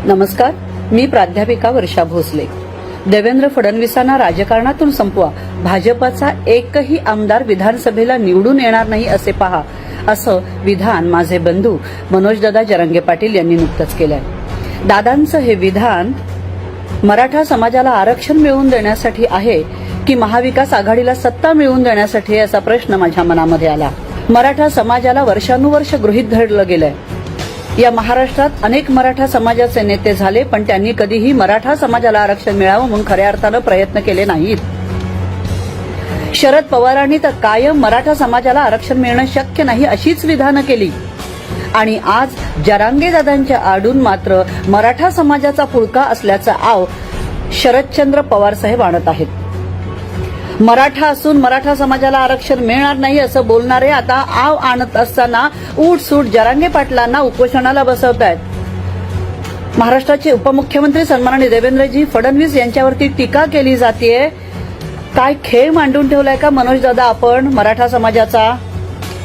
नमस्कार, मी प्राध्यापिका वर्षा भोसले। देवेंद्र फडणवीसांना राजकारणातून संपवा, भाजपचा एकही आमदार विधानसभेला निवडून येणार नाही असे पहा, असं विधान माझे बंधू मनोजदादा जरांगे पाटील यांनी नुकतंच केलंय। दादांचं हे विधान मराठा समाजाला आरक्षण मिळवून देण्यासाठी आहे की महाविकास आघाडीला सत्ता मिळवून देण्यासाठी असा प्रश्न माझ्या मनामध्ये आला। मराठा समाजाला वर्षानुवर्ष गृहीत धरलं गेलंय। या महाराष्ट्रात अनेक मराठा समाजाचे नेते झाले, पण त्यांनी कधीही मराठा समाजाला आरक्षण मिळावं म्हणून खऱ्या अर्थानं प्रयत्न केले नाहीत। शरद पवारांनी तर कायम मराठा समाजाला आरक्षण मिळणं शक्य नाही अशीच विधानं केली, आणि आज जरांगे दादांच्या आडून मात्र मराठा समाजाचा पुळका असल्याचा आव शरदचंद्र पवार साहेब आणत आहेत। मराठा असून मराठा समाजाला आरक्षण मिळणार नाही असं बोलणारे आता आव आणत असताना उठसूट जरांगे पाटलांना उपोषणाला बसवतायत। महाराष्ट्राचे उपमुख्यमंत्री सन्माननीय देवेंद्रजी फडणवीस यांच्यावरती टीका केली जातेय। काय खेळ मांडून ठेवलाय का मनोजदादा आपण मराठा समाजाचा?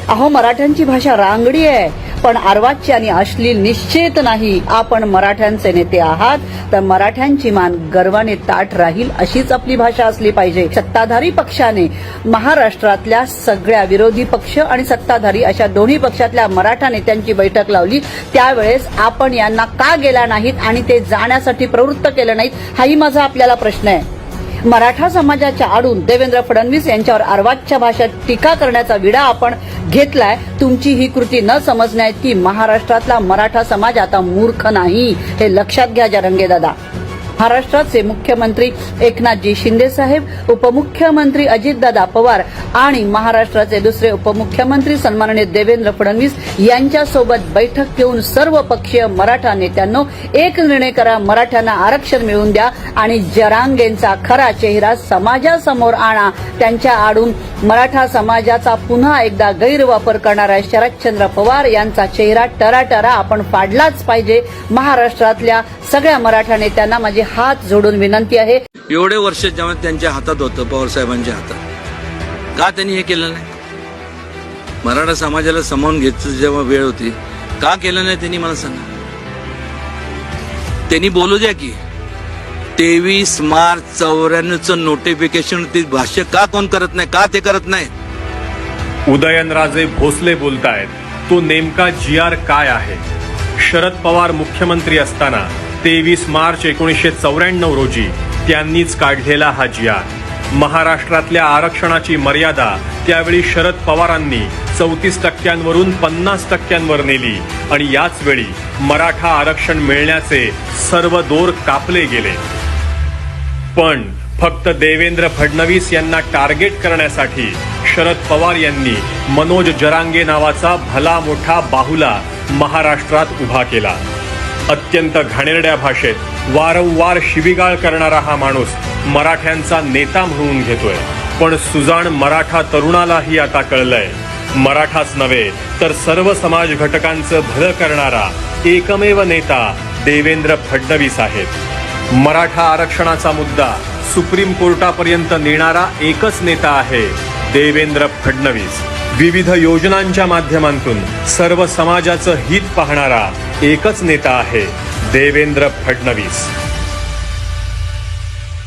अहो, मराठ्यांची भाषा रांगडी आहे, पण अर्वाच्य आणि अश्लील निश्चित नाही। आपण मराठ्यांचे नेते आहात तर मराठ्यांची मान गर्वाने ताठ राहील अशीच आपली भाषा असली पाहिजे। सत्ताधारी पक्षाने महाराष्ट्रातल्या सगळ्या विरोधी पक्ष आणि सत्ताधारी अशा दोन्ही पक्षातल्या मराठा नेत्यांची बैठक लावली, त्यावेळेस आपण यांना का गेला नाहीत आणि ते जाण्यासाठी प्रवृत्त केलं नाहीत, हाही माझा आपल्याला प्रश्न आहे। मराठा समाजाच्या आडून देवेंद्र फडणवीस यांच्यावर अर्वाच्य भाषेत टीका करण्याचा विडा आपण घेतलाय। तुमची ही कृती न समजण्यात की महाराष्ट्रातला मराठा समाज आता मूर्ख नाही, हे लक्षात घ्या जरांगे दादा। महाराष्ट्राचे मुख्यमंत्री एकनाथजी शिंदे साहेब, उपमुख्यमंत्री अजितदादा पवार आणि महाराष्ट्राचे दुसरे उपमुख्यमंत्री सन्माननीय देवेंद्र फडणवीस यांच्यासोबत बैठक घेऊन सर्व पक्षीय मराठा नेत्यांनो एक निर्णय करा, मराठ्यांना आरक्षण मिळवून द्या आणि जरांगेंचा खरा चेहरा समाजासमोर आणा। त्यांच्या आडून मराठा समाजाचा पुन्हा एकदा गैरवापर करणारा शरदचंद्र पवार यांचा चेहरा टराटरा आपण फाडलाच पाहिजे। महाराष्ट्रातल्या सगळ्या मराठा नेत्यांना माझी हात जोडून विनंती आहे। एवढे वर्ष जेव्हा त्यांच्या हातात होतं, पवार साहेबांच्या हातात, का त्यांनी हे केलं नाही? मराठा समाजाला सामावून घ्यायची जेव्हा वेळ होती, का केलं नाही त्यांनी? मला सांगा। त्यांनी बोलू द्या की 23 मार्च 94चं नोटिफिकेशन ती भाष्य का कोण करत नाही? का ते करत नाही? उदयनराजे भोसले बोलतायत, तो नेमका GR काय आहे? शरद पवार मुख्यमंत्री असताना 23 मार्च 1994 रोजी त्यांनीच काढलेला हा GR। महाराष्ट्रातल्या आरक्षणाची मर्यादा त्यावेळी शरद पवारांनी 34% 50% नेली आणि याच वेळी मराठा आरक्षण मिळण्याचे सर्व दोर कापले गेले। पण फक्त देवेंद्र फडणवीस यांना टार्गेट करण्यासाठी शरद पवार यांनी मनोज जरांगे नावाचा भला मोठा बाहुला महाराष्ट्रात उभा केला। अत्यंत घाणेरड्या भाषेत वारंवार शिवीगाळ करणारा हा माणूस मराठ्यांचा नेता म्हणून घेतोय। पण सुजाण मराठा तरुणालाही आता कळलंय, मराठाच नव्हे तर सर्व समाज घटकांचं भलं करणारा एकमेव नेता देवेंद्र फडणवीस आहेत। मराठा आरक्षणाचा मुद्दा सुप्रीम कोर्टापर्यंत नेणारा एकच नेता आहे, देवेंद्र फडणवीस। विविध योजनांच्या माध्यमातून सर्व समाजाचं हित पाहणारा एकच नेता आहे, देवेंद्र फडणवीस।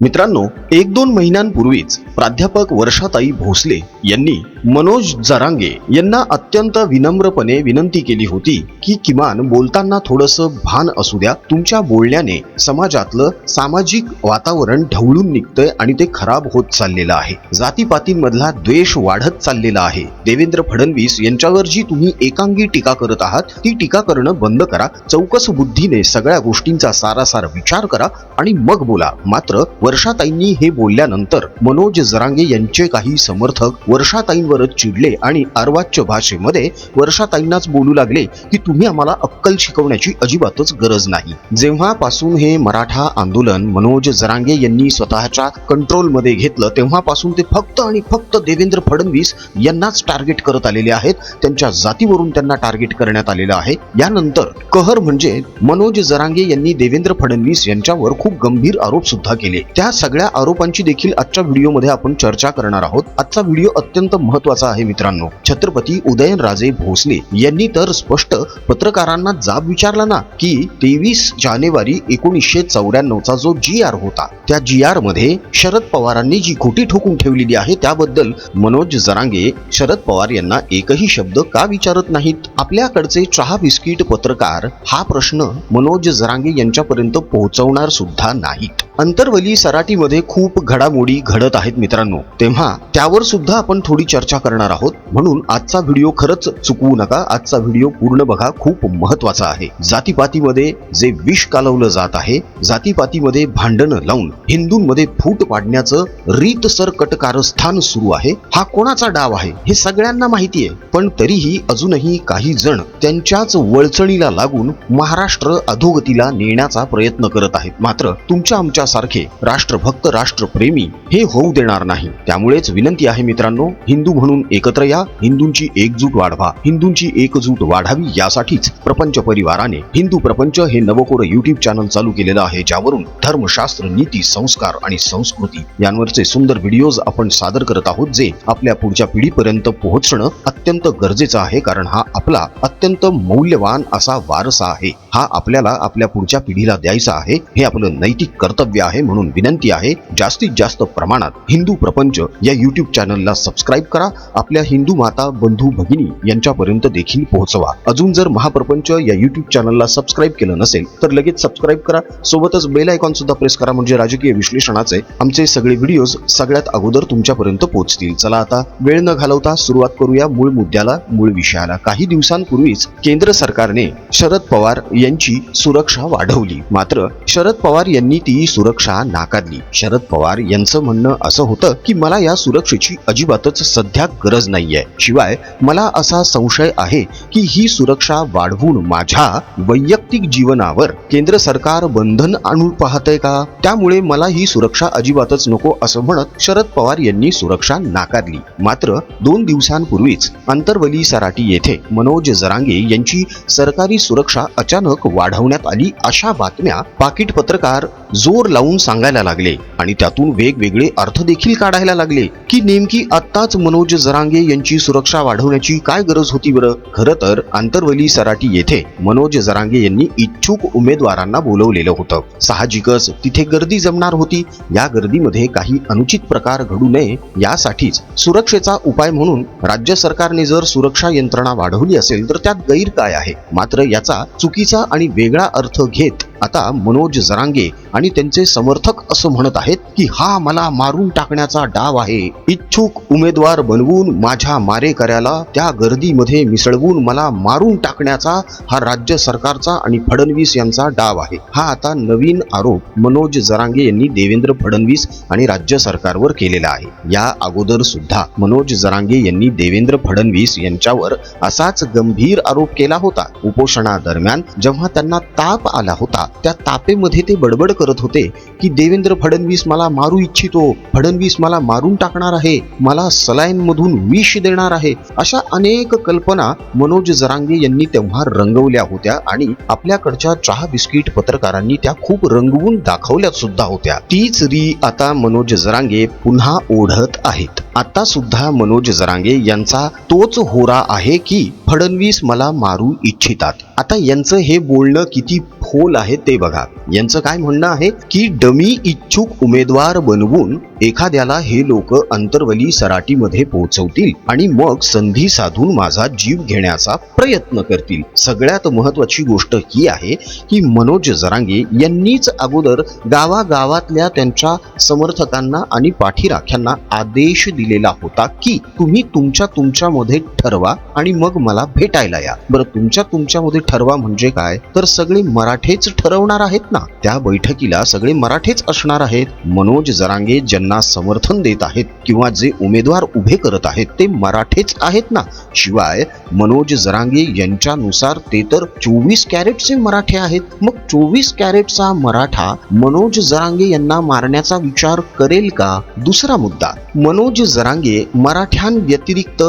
मित्रांनो, 1-2 महिन्यांपूर्वीच प्राध्यापक वर्षाताई भोसले यांनी मनोज जरांगे यांना अत्यंत विनम्रपणे विनंती केली होती की किमान बोलताना थोडंसं भान असू द्या, तुमच्या बोलण्याने समाजातलं सामाजिक वातावरण ढवळून निघतंय आणि ते खराब होत चाललेलं आहे। जातीपातींमधला द्वेष वाढत चाललेला आहे। देवेंद्र फडणवीस यांच्यावर जी तुम्ही एकांगी टीका करत आहात ती टीका करणं बंद करा, चौकस बुद्धीने सगळ्या गोष्टींचा सारासार विचार करा आणि मग बोला। मात्र वर्षाताईंनी हे बोलल्यानंतर मनोज जरांगे यांचे काही समर्थक वर्षाताईंवरच चिडले आणि अर्वाच्य भाषेमध्ये वर्षाताईंनाच बोलू लागले की तुम्ही आम्हाला अक्कल शिकवण्याची अजिबातच गरज नाही। जेव्हापासून हे मराठा आंदोलन मनोज जरांगे यांनी स्वतःच्या कंट्रोलमध्ये घेतलं तेव्हापासून ते फक्त आणि फक्त देवेंद्र फडणवीस यांनाच टार्गेट करत आलेले आहेत। त्यांच्या जातीवरून त्यांना टार्गेट करण्यात आलेलं आहे। यानंतर कहर म्हणजे मनोज जरांगे यांनी देवेंद्र फडणवीस यांच्यावर खूप गंभीर आरोप सुद्धा केले। त्या सगळ्या आरोपांची देखील आजच्या व्हिडिओमध्ये आपण चर्चा करणार आहोत। आजचा व्हिडिओ अत्यंत महत्वाचा आहे मित्रांनो. छत्रपती उदयनराजे भोसले यांनी तर स्पष्ट पत्रकारांना जाब विचारला ना की 23 जानेवारी 1994चा जो GR होता त्या GR मध्ये शरद पवारांनी जी खोटी ठोकून ठेवलेली आहे त्याबद्दल मनोज जरांगे शरद पवार यांना एकही शब्द का विचारत नाहीत. आपल्याकडचे चहा बिस्किट पत्रकार हा प्रश्न मनोज जरांगे यांच्यापर्यंत पोहोचवणार सुद्धा नाहीत. अंतरवली सराटीमध्ये खूप घडामोडी घडत आहेत मित्रांनो, तेव्हा त्यावर सुद्धा आपण थोडी चर्चा करणार आहोत. म्हणून आजचा व्हिडिओ खरंच चुकवू नका. आजचा व्हिडिओ पूर्ण बघा, खूप महत्वाचा आहे. जातीपातीमध्ये जे विष कालवलं जात आहे, जातीपातीमध्ये भांडणं लावून हिंदूंमध्ये फूट पाडण्याचं रीतसर कटकारस्थान सुरू आहे. हा कोणाचा डाव आहे हे सगळ्यांना माहिती आहे, पण तरीही अजूनही काही जण त्यांच्याच वळचणीला लागून महाराष्ट्र अधोगतीला नेण्याचा प्रयत्न करत आहेत. मात्र तुमच्या आमच्या सारखे राष्ट्रभक्त राष्ट्रप्रेमी हे होऊ देणार नाही. त्यामुळेच विनंती आहे मित्रांनो, हिंदू म्हणून एकत्र या, हिंदूंची एकजूट वाढवा, हिंदूंची एकजूट वाढावी यासाठीच प्रपंच परिवाराने हिंदू प्रपंच हे नवकोर YouTube चॅनल चालू केलेलं आहे, ज्यावरून धर्मशास्त्र, नीती, संस्कार आणि संस्कृती यांवरचे सुंदर व्हिडिओज आपण सादर करत आहोत, जे आपल्या पुढच्या पिढीपर्यंत पोहोचणं अत्यंत गरजेचं आहे. कारण हा आपला अत्यंत मौल्यवान असा वारसा आहे. हा आपल्याला आपल्या पुढच्या पिढीला द्यायचा आहे. हे आपलं नैतिक कर्तव्य आहे. म्हणून विनंती आहे, जास्तीत जास्त प्रमाणात हिंदू प्रपंच या YouTube चॅनलला सबस्क्राईब करा. आपल्या हिंदू माता, बंधू, भगिनी यांच्यापर्यंत देखील पोहोचवा. अजून जर महाप्रपंच या YouTube चॅनलला सबस्क्राईब केलं नसेल तर लगेच सबस्क्राईब करा. सोबतच बेल आयकॉन सुद्धा प्रेस करा, म्हणजे राजकीय विश्लेषणाचे आमचे सगळे व्हिडिओज सगळ्यात अगोदर तुमच्यापर्यंत पोहोचतील. चला आता वेळ न घालवता सुरुवात करूया मूळ मुद्द्याला, मूळ विषयाला. काही दिवसांपूर्वीच केंद्र सरकारने शरद पवार यांची सुरक्षा वाढवली. मात्र शरद पवार यांनी ती सुरक्षा नाकारली. शरद पवार यांचं म्हणणं असं होतं की मला या सुरक्षेची अजिबातच सध्या गरज नाहीये. शिवाय मला असा संशय आहे की ही सुरक्षा वाढवून माझ्या वैयक्तिक जीवनावर केंद्र सरकार बंधन आणून पाहतंय का, त्यामुळे मला ही सुरक्षा अजिबातच नको असं म्हणत शरद पवार यांनी सुरक्षा नाकारली. मात्र 2 दिवसांपूर्वीच अंतरवली सराटी येथे मनोज जरांगे यांची सरकारी सुरक्षा अचानक वाढवण्यात आली, अशा बातम्या पाकिट पत्रकार जोर लावून सांगायला लागले आणि त्यातून वेगवेगळे अर्थ देखील काढायला लागले की नेमकी आत्ताच मनोज जरांगे यांची सुरक्षा वाढवण्याची काय गरज होती बरं. खरं तर अंतरवली सराटी येथे मनोज जरांगे यांनी इच्छुक उमेदवारांना बोलवलेलं होतं. साहजिकच तिथे गर्दी जमणार होती. या गर्दीमध्ये काही अनुचित प्रकार घडू नये यासाठीच सुरक्षेचा उपाय म्हणून राज्य सरकारने जर सुरक्षा यंत्रणा वाढवली असेल तर त्यात गैर काय आहे. मात्र याचा चुकीचा आणि वेगळा अर्थ घेत आता मनोज जरांगे आणि त्यांचे समर्थक असं म्हणत आहेत की हा मला मारून टाकण्याचा डाव आहे. इच्छुक उमेदवार बनवून माझ्या मारेकऱ्याला त्या गर्दीमध्ये मिसळवून मला मारून टाकण्याचा हा राज्य सरकारचा आणि फडणवीस यांचा डाव आहे. हा आता नवीन आरोप मनोज जरांगे यांनी देवेंद्र फडणवीस आणि राज्य सरकारवर केलेला आहे. या अगोदर सुद्धा मनोज जरांगे यांनी देवेंद्र फडणवीस यांच्यावर असाच गंभीर आरोप केला होता. उपोषणादरम्यान जेव्हा त्यांना ताप आला होता, त्या तापेमध्ये ते बडबड करत होते की देवेंद्र फडणवीस मला मारू इच्छितो, फडणवीस मला मारून टाकणार आहे, मला सलाईन मधून विष देणार आहे. अशा अनेक कल्पना मनोज जरांगे यांनी तेव्हा रंगवल्या होत्या आणि आपल्याकडच्या चहा बिस्किट पत्रकारांनी त्या खूप रंगवून दाखवल्या सुद्धा होत्या. तीच री आता मनोज जरांगे पुन्हा ओढत आहेत. आता सुद्धा मनोज जरांगे यांचा तोच होरा आहे की फडणवीस मला मारू इच्छितात. आता यांचं हे बोलणं किती खोल आहे ते बघा. यांचं काय म्हणणं आहे की डमी इच्छुक उमेदवार बनवून एखाद्याला हे लोक अंतरवली सराटीमध्ये पोहोचवतील आणि मग संधी साधून माझा जीव घेण्याचा प्रयत्न करतील. सगळ्यात महत्वाची गोष्ट ही आहे की मनोज जरांगे यांनीच अगोदर गावागावातल्या त्यांच्या समर्थकांना आणि पाठीराख्यांना आदेश दिलेला होता की तुम्ही तुमच्यामध्ये ठरवा आणि मग मला भेटायला या. बरं, तुमच्यामध्ये ठरवा म्हणजे काय, तर सगळे मराठेच ठरवणार आहेत ना. त्या बैठकीला सगळे मराठेच असणार आहेत. मनोज जरांगे ज्यांना समर्थन देत आहेत किंवा जे उमेदवार उभे करत आहेत ते मराठेच आहेत ना. शिवाय मनोज जरांगे यांच्यानुसार ते तर 24 कॅरेटचे मराठे आहेत. मग 24 कॅरेटचा मराठा मनोज जरांगे यांना मारण्याचा विचार करेल का. दुसरा मुद्दा, मनोज जरांगे मराठ्यांव्यतिरिक्त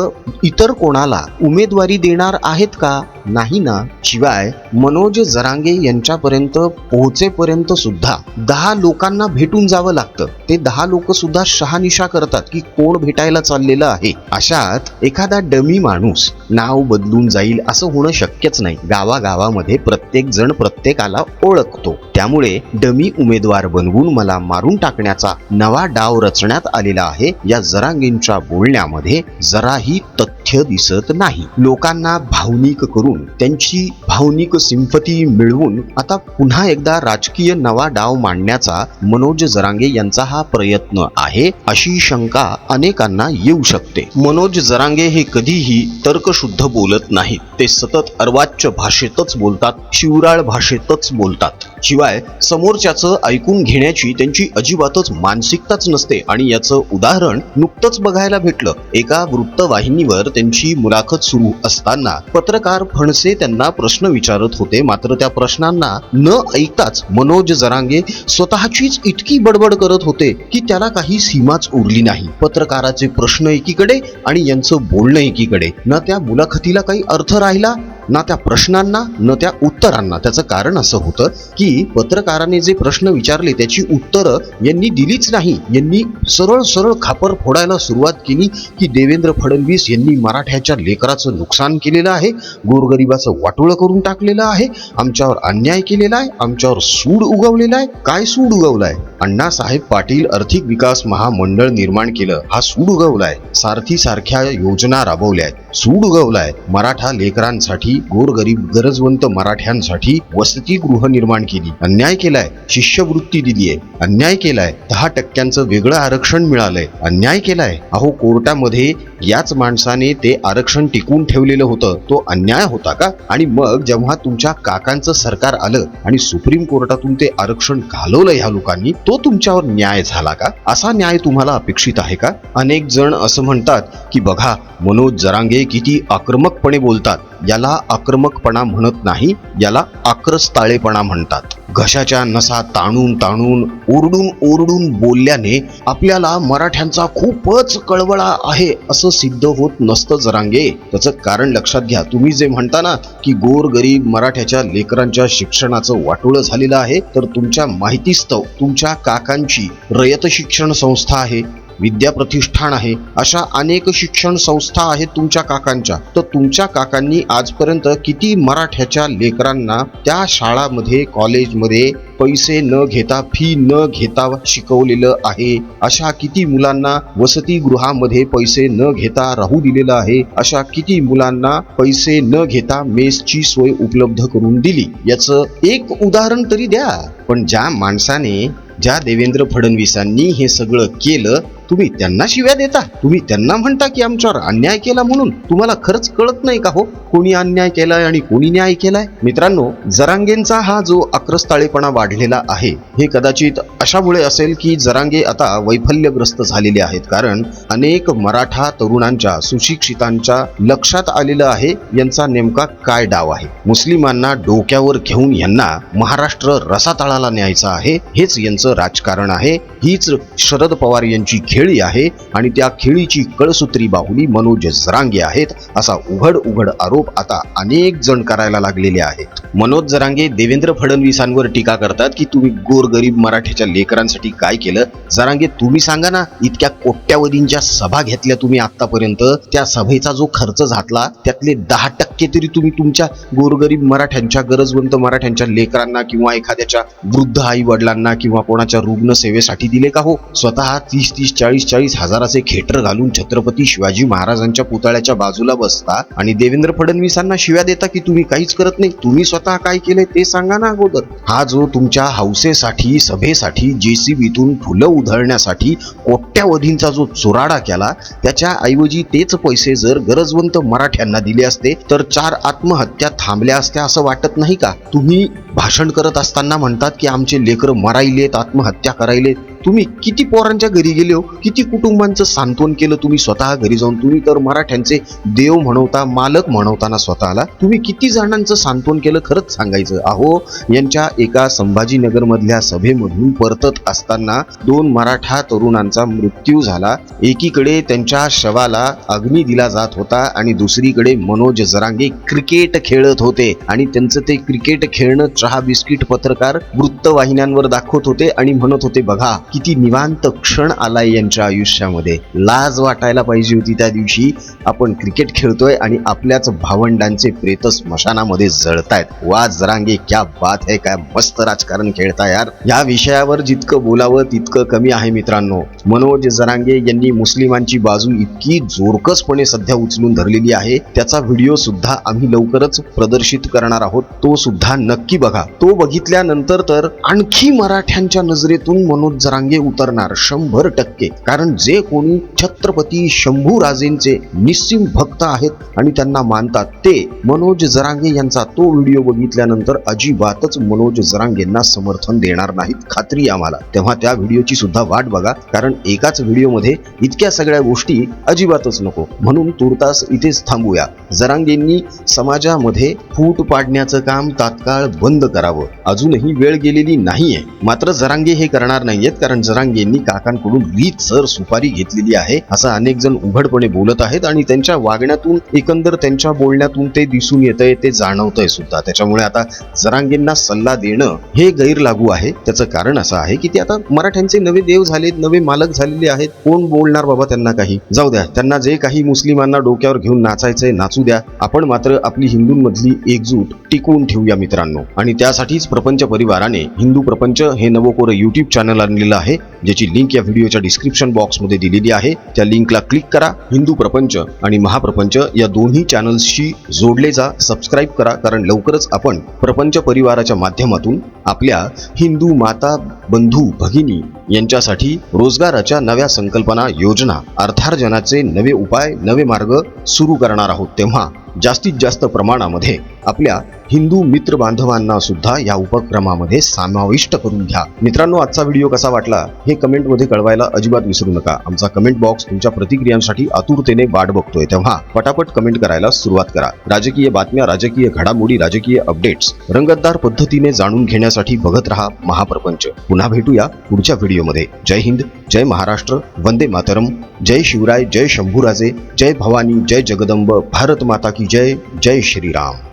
इतर कोणाला उमेदवारी देणार आहेत का, नाही ना. शिवाय मनोज जरांगे यांनी त्यांच्यापर्यंत पोहोचेपर्यंत सुद्धा 10 लोकांना भेटून जावं लागतं. ते 10 लोक सुद्धा शहानिशा करतात की कोण भेटायला चाललेलं आहे. अशात एखादा डमी माणूस नाव बदलून जाईल असं होणं शक्यच नाही. गावागावामध्ये प्रत्येक जण प्रत्येकाला ओळखतो. त्यामुळे डमी उमेदवार बनवून मला मारून टाकण्याचा नवा डाव रचण्यात आलेला आहे. या जरांगेंच्या बोलण्यामध्ये जराही तथ्य दिसत नाही. लोकांना भावनिक करून त्यांची भावनिक सिंपती मिळवून आता पुन्हा एकदा राजकीय नवा डाव मांडण्याचा मनोज जरांगे यांचा हा प्रयत्न आहे, अशी शंका अनेकांना येऊ शकते. मनोज जरांगे हे कधीही तर्कशुद्ध बोलत नाहीत. ते सतत अर्वाच्य भाषेतच बोलतात, शिवराळ भाषेतच बोलतात. शिवाय समोरच्याचं ऐकून घेण्याची त्यांची अजिबातच मानसिकताच नसते. आणि याचं उदाहरण नुकतंच बघायला भेटलं. एका वृत्तवाहिनीवर त्यांची मुलाखत सुरू असताना पत्रकार फणसे त्यांना प्रश्न विचारत होते. मात्र त्या प्रश्नांना न ऐकताच मनोज जरांगे स्वतःचीच इतकी बडबड करत होते की त्याला काही सीमाच उरली नाही. पत्रकाराचे प्रश्न एकीकडे आणि यांचं बोलणं एकीकडे. ना त्या मुलाखतीला काही अर्थ राहिला, ना त्या प्रश्नांना, न त्या उत्तरांना. त्याचं कारण असं होतं की पत्रकाराने जे प्रश्न विचारले त्याची उत्तरं यांनी दिलीच नाही. यांनी सरळ सरळ खापर फोडायला सुरुवात केली की देवेंद्र फडणवीस यांनी मराठ्याच्या लेकराचं नुकसान केलेलं आहे, गोरगरिबाचं वाटोळं करून टाकलेलं आहे, आमच्यावर अन्याय केलेला आहे, आमच्यावर सूड उगवलेला आहे. काय सूड उगवलाय? अण्णासाहेब पाटील आर्थिक विकास महामंडळ निर्माण केलं, हा सूड उगवलाय. सारथी सारख्या योजना राबवल्या, सूड उगवलाय. मराठा लेकरांसाठी, गोरगरीब गरजवंत मराठ्यांसाठी वसतिगृह निर्माण केली, अन्याय केलाय. शिष्यवृत्ती दिलीये, अन्याय केलाय. 10% वेगळं आरक्षण मिळालंय, अन्याय केलाय. अहो, कोर्टामध्ये याच माणसाने ते आरक्षण टिकवून ठेवलेलं होतं, तो अन्याय होता का? आणि मग जेव्हा तुमच्या काकांचं सरकार आलं आणि सुप्रीम कोर्टातून ते आरक्षण घालवलं ह्या लोकांनी, तो तुमच्यावर न्याय झाला का? असा न्याय तुम्हाला अपेक्षित आहे का? अनेक जण असं म्हणतात की बघा मनोज जरांगे किती आक्रमकपणे बोलतात. याला आक्रमकपणा म्हणत नाही, याला आक्रस्ताळेपणा म्हणतात. घशाच्या नसा ताणून ताणून, ओरडून ओरडून बोलल्याने आपल्याला मराठ्यांचा खूपच कळवळा आहे असं सिद्ध होत नसतं जरांगे. त्याचं कारण लक्षात घ्या. तुम्ही जे म्हणता ना की गोरगरीब मराठ्याच्या लेकरांच्या शिक्षणाचं वाटोळं झालेलं आहे, तर तुमच्या माहितीस्तव तुमच्या काकांची रयत शिक्षण संस्था आहे, विद्या प्रतिष्ठान आहे, अशा अनेक शिक्षण संस्था आहेत तुमच्या काकांच्या. तर तुमच्या काकांनी आजपर्यंत किती मराठ्याच्या लेकरांना त्या शाळामध्ये, कॉलेजमध्ये पैसे न घेता, फी न घेता शिकवलेलं आहे? अशा किती मुलांना वसतिगृहामध्ये पैसे न घेता राहू दिलेलं आहे? अशा किती मुलांना पैसे न घेता मेसची सोय उपलब्ध करून दिली? याचं एक उदाहरण तरी द्या. पण ज्या माणसाने, ज्या देवेंद्र फडणवीसांनी हे सगळं केलं, तुम्ही त्यांना शिव्या देता, तुम्ही त्यांना म्हणता की आमच्यावर अन्याय केला म्हणून. तुम्हाला खरंच कळत नाही का हो कोणी अन्याय केलाय आणि कोणी न्याय केलाय? मित्रांनो, जरांगेंचा हा जो आक्रस्ताळेपणा वाढलेला आहे, हे कदाचित अशामुळे असेल की जरांगे आता वैफल्यग्रस्त झालेले आहेत. कारण अनेक मराठा तरुणांच्या, सुशिक्षितांच्या लक्षात आलेलं आहे यांचा नेमका काय डाव आहे. मुस्लिमांना डोक्यावर घेऊन यांना महाराष्ट्र रसातळाला न्यायचा आहे, हेच यांचं राजकारण आहे, हीच शरद पवार यांची खेळी आहे. आणि त्या खेळीची कळसूत्री बाहुली मनोज जरांगे आहेत, असा उघड उघड आरोप आता अनेक जण करायला लागलेले आहेत. मनोज जरांगे देवेंद्र फडणवीसांवर टीका करतात की तुम्ही गोरगरीब मराठ्याच्या लेकरांसाठी काय केलं. जरांगे, तुम्ही सांगा ना, इतक्या कोट्यावधींच्या सभा घेतल्या तुम्ही आतापर्यंत, त्या सभेचा जो खर्च झाला त्यातले 10% तरी तुम्ही तुमच्या गोरगरीब मराठ्यांच्या, गरजवंत मराठ्यांच्या लेकरांना किंवा एखाद्याच्या वृद्ध आई वडिलांना किंवा कोणाच्या रुग्ण सेवेसाठी दिले का हो? स्वतः 30-30, 40-40 हजाराचे खेटर घालून छत्रपती शिवाजी महाराजांच्या पुतळ्याच्या बाजूला बसता आणि देवेंद्र फडणवीसांना शिव्या देता की तुम्ही काहीच करत नाही. तुम्ही स्वतः काय केलंय ते सांगा ना अगोदर. हा जो तुमच्या हौसेसाठी, सभेसाठी, JCBतून फुलं उधळण्यासाठी कोट्यावधींचा जो चुराडा केला, त्याच्या ऐवजी तेच पैसे जर गरजवंत मराठ्यांना दिले असते तर 4 आत्महत्या थांबल्या असत्या असं वाटत नाही का? तुम्ही भाषण करत असताना म्हणतात की आमचे लेकरं मरायलेत, आत्महत्या करायलेत. तुम्ही किती पोरांच्या घरी गेले हो, किती कुटुंबांचं सांत्वन केलं तुम्ही स्वतः घरी जाऊन. तुम्ही तर मराठ्यांचे देव म्हणवता, मालक म्हणवताना स्वतःला. तुम्ही किती जणांचं सांत्वन केलं खरंच सांगायचं. अहो, यांच्या एका संभाजीनगर मधल्या सभेमधून परतत असताना 2 मराठा तरुणांचा मृत्यू झाला. एकीकडे त्यांच्या शवाला अग्नी दिला जात होता आणि दुसरीकडे मनोज जरांगे क्रिकेट खेळत होते आणि त्यांचं ते क्रिकेट खेळणं चहा बिस्किट पत्रकार वृत्तवाहिन्यांवर दाखवत होते आणि म्हणत होते, बघा किती निवांत क्षण आलाय यांच्या आयुष्यामध्ये. लाज वाटायला पाहिजे होती त्या दिवशी. आपण क्रिकेट खेळतोय आणि आपल्याच भावंडांचे प्रेत स्मशानामध्ये जळतायत. वा जरांगे, क्या बात है, काय मस्त राजकारण खेळताय यार. या विषयावर जितकं बोलावं तितकं कमी आहे मित्रांनो. मनोज जरांगे यांनी मुस्लिमांची बाजू इतकी जोरकसपणे सध्या उचलून धरलेली आहे, त्याचा व्हिडिओ सुद्धा आम्ही लवकरच प्रदर्शित करणार आहोत. तो सुद्धा नक्की बघा. तो बघितल्यानंतर तर आणखी मराठ्यांच्या नजरेतून मनोज जरांगे उतरणार 100%. कारण जे कोणी छत्रपती शंभूराजेंचे निस्सीम भक्त आहेत आणि त्यांना मानतात, ते मनोज जरांगे यांचा तो व्हिडिओ बघितल्यानंतर अजिबातच मनोज जरांगेंना समर्थन देणार नाहीत, खात्री आम्हाला. तेव्हा त्या व्हिडिओची सुद्धा वाट बघा, कारण एकाच व्हिडिओमध्ये इतक्या सगळ्या गोष्टी अजिबातच नको. म्हणून तुर्तास इथेच थांबूया. जरांगेंनी समाजामध्ये फूट पाडण्याचं काम तात्काळ बंद करावं. अजूनही वेळ गेलेली नाहीये. मात्र जरांगे हे करणार नाहीयेत, कारण जरांगेंनी काकांकडून रीतसर सुपारी घेतलेली आहे असं अनेक जण उघडपणे बोलत आहेत आणि त्यांच्या वागण्यातून, एकंदर त्यांच्या बोलण्यातून ते दिसून येतंय, ते जाणवतंय सुद्धा. त्याच्यामुळे आता जरांगेंना सल्ला देणं हे गैरलागू आहे. त्याचं कारण असं आहे की ते आता मराठ्यांचे नवे देव झालेत, नवे मालक झालेले आहेत. कोण बोलणार बाबा त्यांना काही? जाऊ द्या, त्यांना जे काही मुस्लिमांना डोक्यावर घेऊन नाचायचंय नाचू द्या. आपण मात्र आपली हिंदूंमधली एकजूट टिकवून ठेवूया मित्रांनो. आणि त्यासाठीच प्रपंच परिवाराने हिंदू प्रपंच हे नवोकोर युट्यूब चॅनल आणलेलं आहे, ज्याची लिंक या व्हिडिओच्या डिस्क्रिप्शन बॉक्समध्ये दिलेली आहे. त्या लिंकला क्लिक करा. हिंदू प्रपंच आणि महाप्रपंच या दोन्ही चॅनल्सशी जोडले जा, सबस्क्राईब करा. कारण लवकरच आपण प्रपंच परिवाराच्या माध्यमातून आपल्या हिंदू माता, बंधू, भगिनी यांच्यासाठी रोजगाराच्या नव्या संकल्पना, योजना, अर्थार्जनाचे नवे उपाय, नवे मार्ग सुरू करणार आहोत. तेव्हा जास्तीत जास्त प्रमाणामध्ये आपल्या हिंदू मित्र बांधवांना सुद्धा या उपक्रमामध्ये समाविष्ट करून घ्या. मित्रांनो, आजचा व्हिडिओ कसा वाटला हे कमेंटमध्ये कळवायला अजिबात विसरू नका. आमचा कमेंट बॉक्स तुमच्या प्रतिक्रियांसाठी आतुरतेने वाट बघतोय. तेव्हा पटापट कमेंट करायला सुरुवात करा. राजकीय बातम्या, राजकीय घडामोडी, राजकीय अपडेट्स रंगतदार पद्धतीने जाणून घेण्यासाठी बघत रहा महाप्रपंच. पुन्हा भेटूया पुढच्या व्हिडिओमध्ये. जय हिंद, जय महाराष्ट्र, वंदे मातरम, जय शिवराय, जय शंभूराजे, जय भवानी, जय जगदंब, भारत माता की जय, जय श्रीराम.